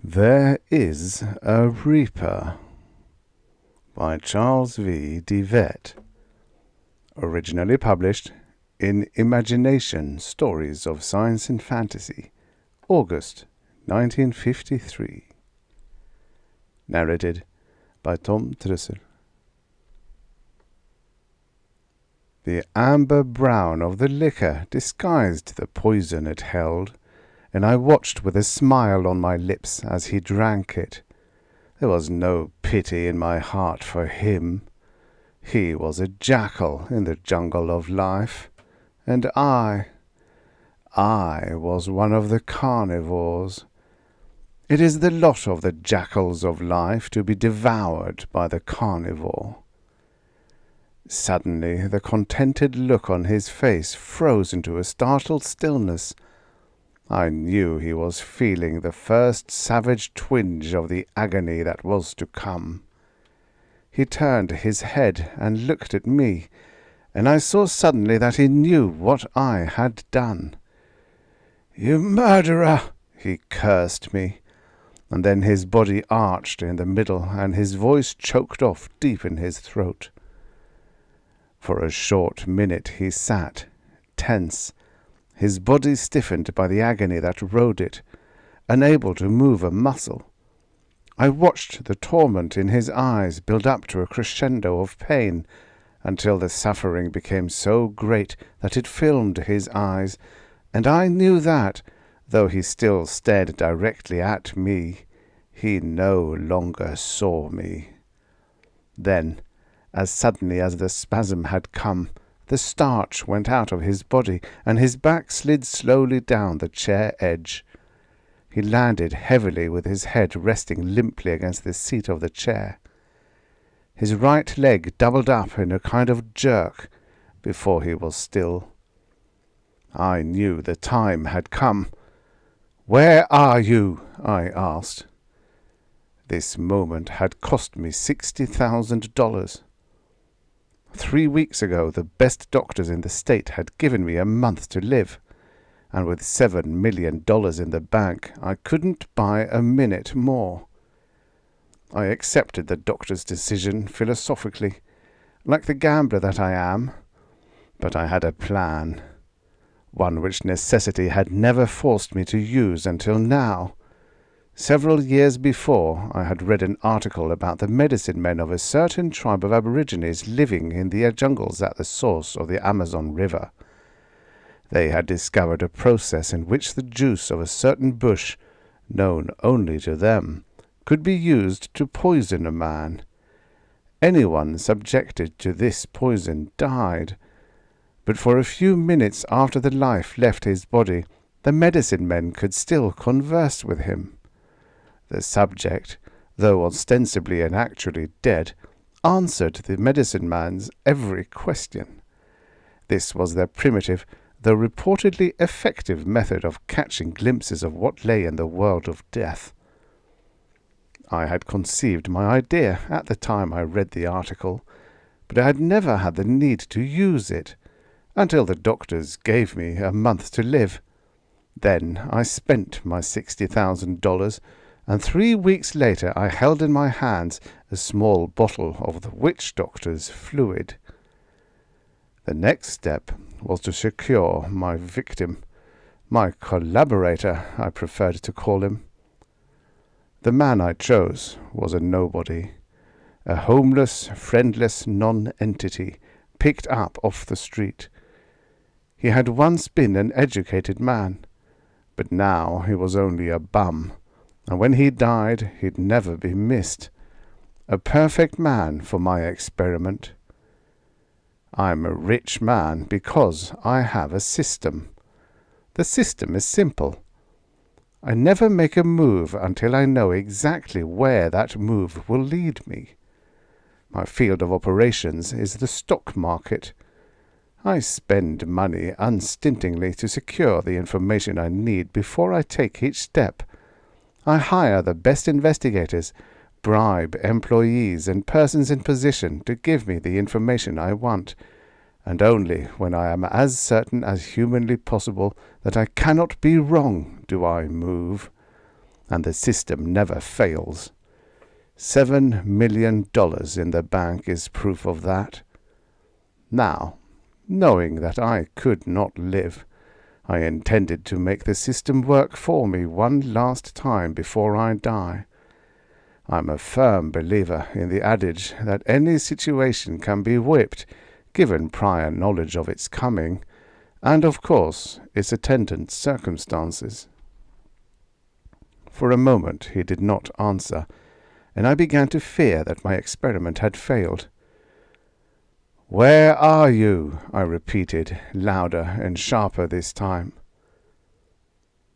There is a Reaper by Charles de Vet, originally published in Imagination Stories of Science and Fantasy, August 1953. Narrated by Tom Trussel. The amber brown of the liquor disguised the poison it held, and I watched with a smile on my lips as he drank it. There was no pity in my heart for him. He was a jackal in the jungle of life, and I was one of the carnivores. It is the lot of the jackals of life to be devoured by the carnivore. Suddenly the contented look on his face froze into a startled stillness. I knew he was feeling the first savage twinge of the agony that was to come. He turned his head and looked at me, and I saw suddenly that he knew what I had done. "You murderer!" he cursed me, and then his body arched in the middle, and his voice choked off deep in his throat. For a short minute he sat, tense, his body stiffened by the agony that rode it, unable to move a muscle. I watched the torment in his eyes build up to a crescendo of pain, until the suffering became so great that it filmed his eyes, and I knew that, though he still stared directly at me, he no longer saw me. Then, as suddenly as the spasm had come, the starch went out of his body, and his back slid slowly down the chair edge. He landed heavily with his head resting limply against the seat of the chair. His right leg doubled up in a kind of jerk before he was still. I knew the time had come. "Where are you?" I asked. This moment had cost me $60,000. 3 weeks ago the best doctors in the state had given me a month to live, and with $7 million in the bank I couldn't buy a minute more. I accepted the doctor's decision philosophically, like the gambler that I am, but I had a plan, one which necessity had never forced me to use until now. Several years before, I had read an article about the medicine men of a certain tribe of aborigines living in the jungles at the source of the Amazon River. They had discovered a process in which the juice of a certain bush, known only to them, could be used to poison a man. Anyone subjected to this poison died, but for a few minutes after the life left his body, the medicine men could still converse with him. The subject, though ostensibly and actually dead, answered the medicine man's every question. This was their primitive, though reportedly effective method of catching glimpses of what lay in the world of death. I had conceived my idea at the time I read the article, but I had never had the need to use it, until the doctors gave me a month to live. Then I spent my $60,000, and 3 weeks later I held in my hands a small bottle of the witch doctor's fluid. The next step was to secure my victim, my collaborator, I preferred to call him. The man I chose was a nobody, a homeless, friendless non-entity picked up off the street. He had once been an educated man, but now he was only a bum, and when he died he'd never be missed. A perfect man for my experiment. I'm a rich man because I have a system. The system is simple. I never make a move until I know exactly where that move will lead me. My field of operations is the stock market. I spend money unstintingly to secure the information I need before I take each step. I hire the best investigators, bribe employees and persons in position to give me the information I want, and only when I am as certain as humanly possible that I cannot be wrong do I move. and the system never fails. $7 million in the bank is proof of that. Now, knowing that I could not live, I intended to make the system work for me one last time before I die. I'm a firm believer in the adage that any situation can be whipped, given prior knowledge of its coming, and of course its attendant circumstances. For a moment he did not answer, and I began to fear that my experiment had failed. "Where are you?" I repeated, louder and sharper this time.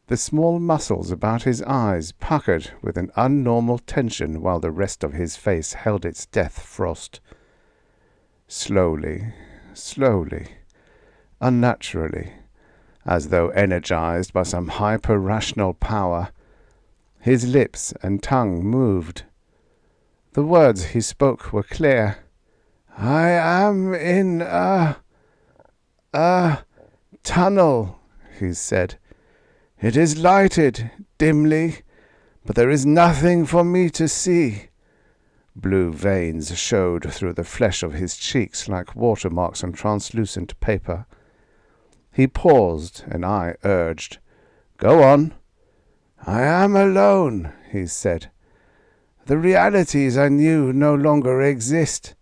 The small muscles about his eyes puckered with an unnormal tension while the rest of his face held its death frost. Slowly, unnaturally, as though energized by some hyper-rational power, his lips and tongue moved. The words he spoke were clear. "I am in a tunnel," he said. "It is lighted, dimly, but there is nothing for me to see." Blue veins showed through the flesh of his cheeks like watermarks on translucent paper. He paused, and I urged, "Go on." "I am alone," he said. "The realities I knew no longer exist,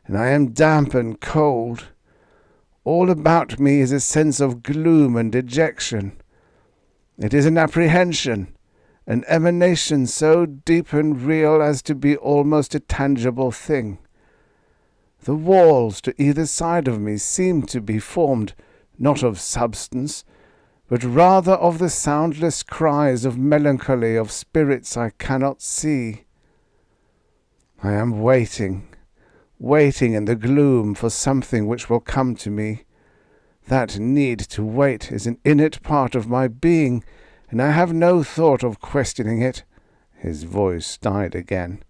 and I am damp and cold. All about me is a sense of gloom and dejection. It is an apprehension, an emanation so deep and real as to be almost a tangible thing. The walls to either side of me seem to be formed not of substance, but rather of the soundless cries of melancholy of spirits I cannot see. I am waiting in the gloom for something which will come to me. That need to wait is an innate part of my being, and I have no thought of questioning it." His voice died again.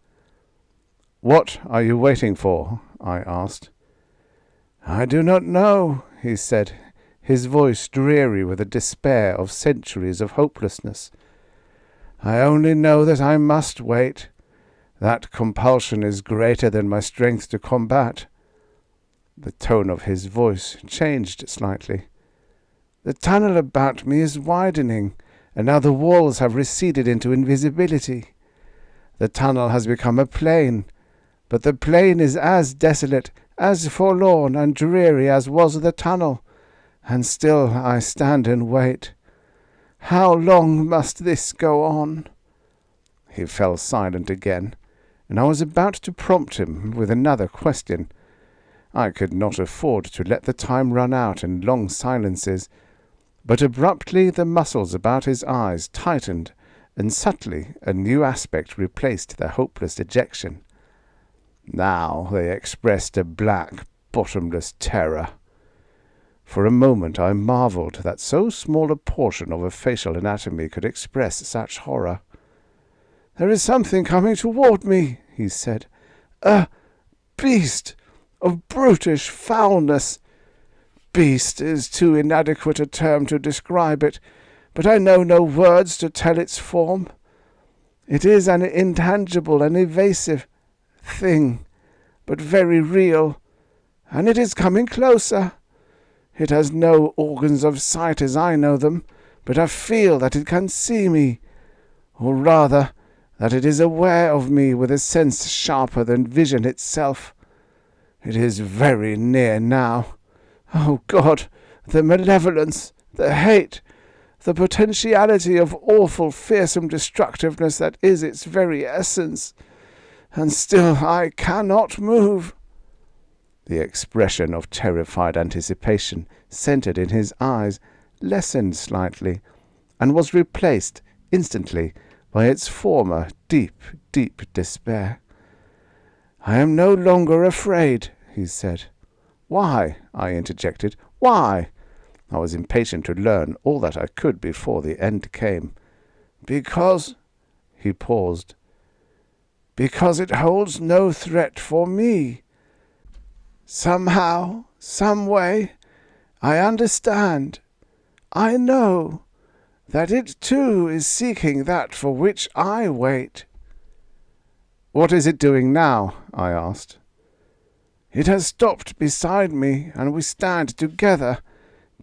"What are you waiting for?" I asked. "I do not know," he said, his voice dreary with the despair of centuries of hopelessness. "I only know that I must wait. That compulsion is greater than my strength to combat." The tone of his voice changed slightly. "The tunnel about me is widening, and now the walls have receded into invisibility. The tunnel has become a plain, but the plain is as desolate, as forlorn and dreary as was the tunnel, and still I stand and wait. How long must this go on?" He fell silent again, and I was about to prompt him with another question. I could not afford to let the time run out in long silences, but abruptly the muscles about his eyes tightened, and subtly a new aspect replaced their hopeless dejection. Now they expressed a black, bottomless terror. For a moment I marveled that so small a portion of a facial anatomy could express such horror. "There is something coming toward me," he said. "A beast of brutish foulness. Beast is too inadequate a term to describe it, but I know no words to tell its form. It is an intangible and evasive thing, but very real, and it is coming closer. It has no organs of sight as I know them, but I feel that it can see me, or rather, that it is aware of me with a sense sharper than vision itself. It is very near now. Oh God, the malevolence, the hate, the potentiality of awful, fearsome destructiveness that is its very essence. And still I cannot move." The expression of terrified anticipation centered in his eyes lessened slightly, and was replaced instantly by its former deep, deep despair. "I am no longer afraid," he said. "Why?" I interjected. "Why?" I was impatient to learn all that I could before the end came. "Because—" he paused. "Because it holds no threat for me. Somehow, some way, I understand. I know. that it too is seeking that for which I wait." "What is it doing now?" I asked. "It has stopped beside me, and we stand together,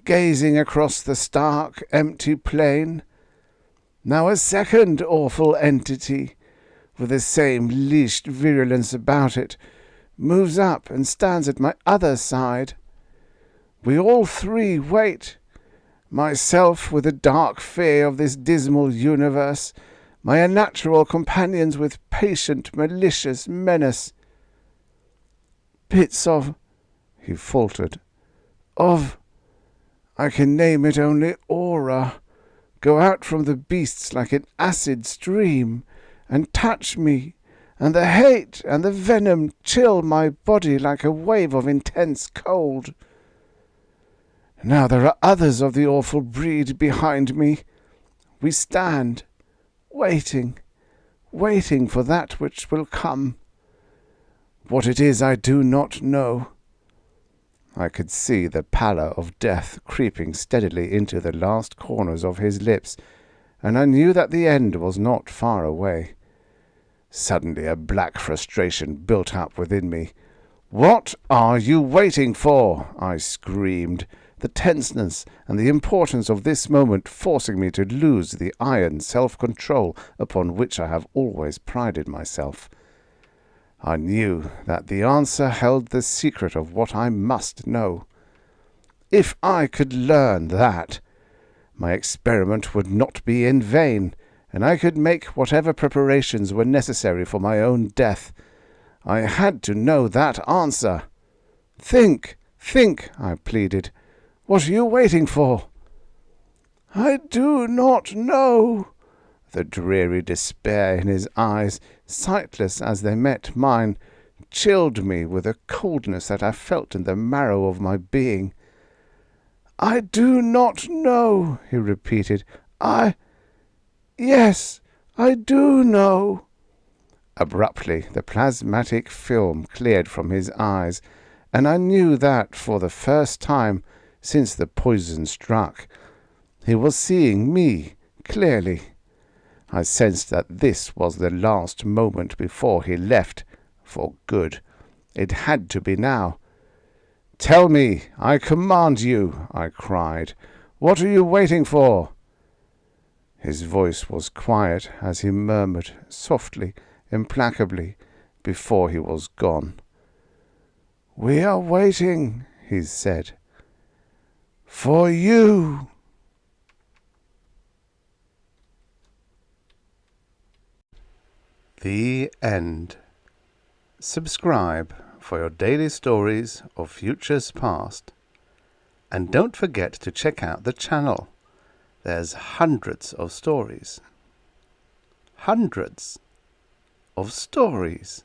gazing across the stark, empty plain. Now a second awful entity, with the same leashed virulence about it, moves up and stands at my other side. We all three wait, myself with the dark fear of this dismal universe, my unnatural companions with patient, malicious menace. Bits of," he faltered, "of, I can name it only aura, go out from the beasts like an acid stream, and touch me, and the hate and the venom chill my body like a wave of intense cold. Now there are others of the awful breed behind me. We stand, waiting for that which will come. What it is I do not know." I could see the pallor of death creeping steadily into the last corners of his lips, and I knew that the end was not far away. Suddenly a black frustration built up within me. "What are you waiting for?" I screamed, the tenseness and the importance of this moment forcing me to lose the iron self-control upon which I have always prided myself. I knew that the answer held the secret of what I must know. If I could learn that, my experiment would not be in vain, and I could make whatever preparations were necessary for my own death. I had to know that answer. Think, I pleaded. "What are you waiting for?" "I do not know." The dreary despair in his eyes, sightless as they met mine, chilled me with a coldness that I felt in the marrow of my being. "I do not know," he repeated. Yes, I do know." Abruptly, the plasmatic film cleared from his eyes, and I knew that, for the first time since the poison struck, he was seeing me clearly. I sensed that this was the last moment before he left, for good. It had to be now. "Tell me, I command you," I cried. "What are you waiting for?" His voice was quiet as he murmured, softly, implacably, before he was gone. "We are waiting," he said, "for you." The end. Subscribe for your daily stories of futures past. And don't forget to check out the channel. There's hundreds of stories. Hundreds of stories.